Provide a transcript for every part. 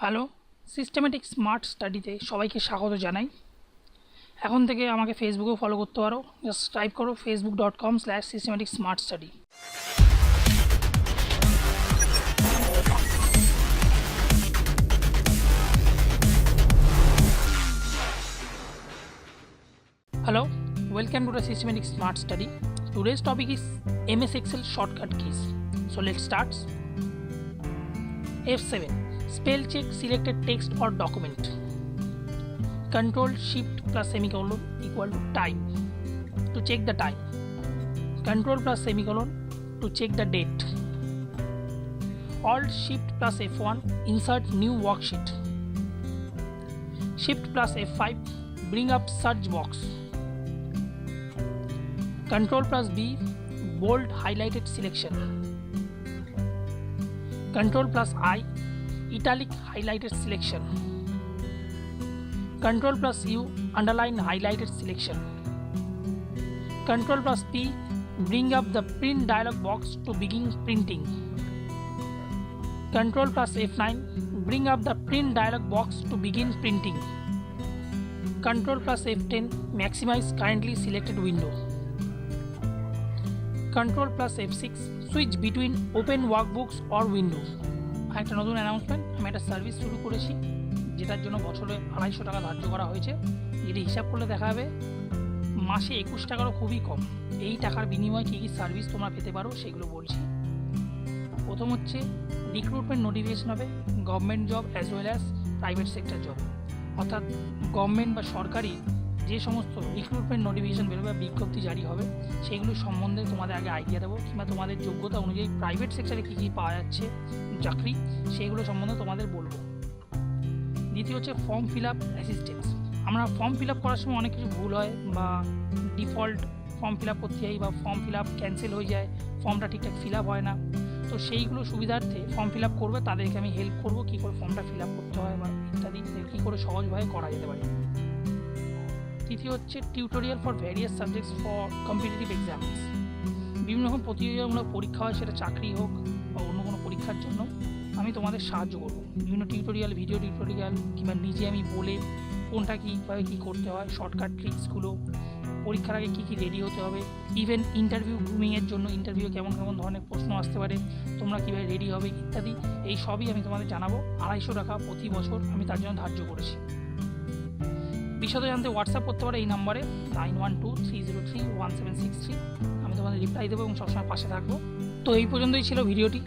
Hello, systematic smart স্টাডিতে সবাইকে স্বাগত জানাই। এখন থেকে আমাকে ফেসবুকেও ফলো করতে পারো। জাস্ট টাইপ করো facebook.com/systematic-smart-study। Hello, welcome to the Systematic Smart Study. Today's topic is MS Excel shortcut keys. So let's start. F7. Spell check selected text or document. Control Shift plus semicolon equal to time to check the time. Control plus semicolon to check the date. Alt Shift plus F1 insert new worksheet. Shift plus F5 bring up search box. Control plus B bold highlighted selection. Control plus I italic highlighted selection. Control plus U underline highlighted selection. Control plus P bring up the print dialog box to begin printing. Control plus F9 bring up the print dialog box to begin printing. Control plus F10 maximize currently selected window. Control plus F6 switch between open workbooks or window. একটা নতুন announcement, আমি একটা service শুরু করেছি যেটার জন্য বছরে 250 টাকা ধার্য করা হয়েছে। যেটি হিসাব করলে দেখা যাবে মাসে 21 টাকারও খুবই কম। এই টাকার বিনিময়ে কী কী সার্ভিস তোমরা পেতে পারো সেগুলো বলছি। প্রথম হচ্ছে রিক্রুটমেন্ট নোটিফিকেশন হবে government job as well as private sector job, অর্থাৎ গভর্নমেন্ট বা সরকারি যে সমস্ত রিক্রুটমেন্ট নোটিফিকেশন বেরোবে বা বিজ্ঞপ্তি জারি হবে সেইগুলো সম্বন্ধে তোমাদের আগে আইডিয়া দেবো, কিংবা তোমাদের যোগ্যতা অনুযায়ী প্রাইভেট সেক্টরে কী কী পাওয়া যাচ্ছে চাকরি সেইগুলো সম্বন্ধে তোমাদের বলবো। দ্বিতীয় হচ্ছে ফর্ম ফিল আপ অ্যাসিস্ট্যান্স। আমরা ফর্ম ফিল আপ করার সময় অনেক কিছু ভুল হয় বা ডিফল্ট ফর্ম ফিল আপ করতে যাই বা ফর্ম ফিল আপ ক্যান্সেল হয়ে যায়, ফর্মটা ঠিকঠাক ফিল আপ হয় না। তো সেইগুলো সুবিধার্থে ফর্ম ফিল আপ করবে তাদেরকে আমি হেল্প করবো কী করে ফর্মটা ফিল আপ করতে হয় বা ইত্যাদি কী করে সহজভাবে করা যেতে পারে। তৃতীয় হচ্ছে tutorial for various subjects for competitive exams. বিভিন্ন রকম প্রতিযোগিতামূলক পরীক্ষা হয়, সেটা চাকরি হোক বা অন্য কোনো পরীক্ষার জন্য আমি তোমাদের সাহায্য করবো। বিভিন্ন টিউটোরিয়াল, ভিডিও টিউটোরিয়াল, কিংবা নিজে আমি বলে কোনটা কীভাবে কী করতে হয়, শর্টকাট ট্রিক্সগুলো, পরীক্ষার আগে কী কী রেডি হতে হবে, ইভেন ইন্টারভিউ গ্রুমিংয়ের জন্য ইন্টারভিউ কেমন কেমন ধরনের প্রশ্ন আসতে পারে, তোমরা কীভাবে রেডি হবে ইত্যাদি, এই সবই আমি তোমাদের জানাবো। 250 টাকা প্রতি বছর আমি তার জন্য ধার্য করেছি। বিশদে জানতে হোয়াটসঅ্যাপ করতে পারো এই নাম্বারে 9123031763। আমি তোমাদের রিপ্লাই দেবো এবং সবসময় পাশে থাকবো। তো এই পর্যন্তই ছিল ভিডিওটি।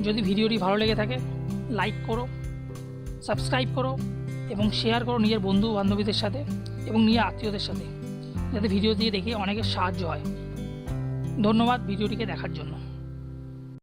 যদি ভিডিওটি ভালো লেগে থাকে লাইক করো, সাবস্ক্রাইব করো এবং শেয়ার করো নিজের বন্ধু বান্ধবীদের সাথে এবং নিজের আত্মীয়দের সাথে, যাতে ভিডিও দিয়ে দেখে অনেকের সাহায্য হয়। ধন্যবাদ ভিডিওটিকে দেখার জন্য।